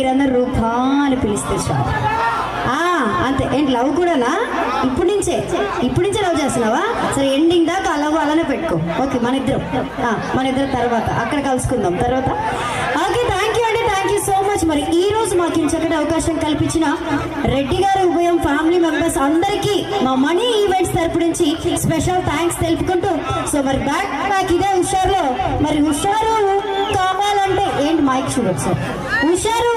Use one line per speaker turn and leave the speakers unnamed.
మీరందరూ రూపా అని పిలిస్తే చాలు. అంతే. ఏంటి లవ్ కూడానా? ఇప్పటి నుంచే లవ్ చేస్తున్నావా? సరే ఎండింగ్ దాకా ఆ లవ్ అలానే పెట్టుకో. ఓకే, మన ఇద్దరం తర్వాత అక్కడ కలుసుకుందాం తర్వాత. ఓకే, థ్యాంక్ యూ అండి, థ్యాంక్ యూ సో మచ్. మరి ఈ రోజు మాకు ఇంచకటి అవకాశం కల్పించిన రెడ్డి గారి ఉభయం ఫ్యామిలీ మెంబర్స్ అందరికీ మా మనీ ఈవెంట్స్ తరపు నుంచి స్పెషల్ థ్యాంక్స్ తెలుపుకుంటూ, సో మరి బ్యాక్ ఇదే హుషారులో మరి హుషారు కావాలంటే ఏంటి మైక్ చూడొచ్చు సార్. హుషారు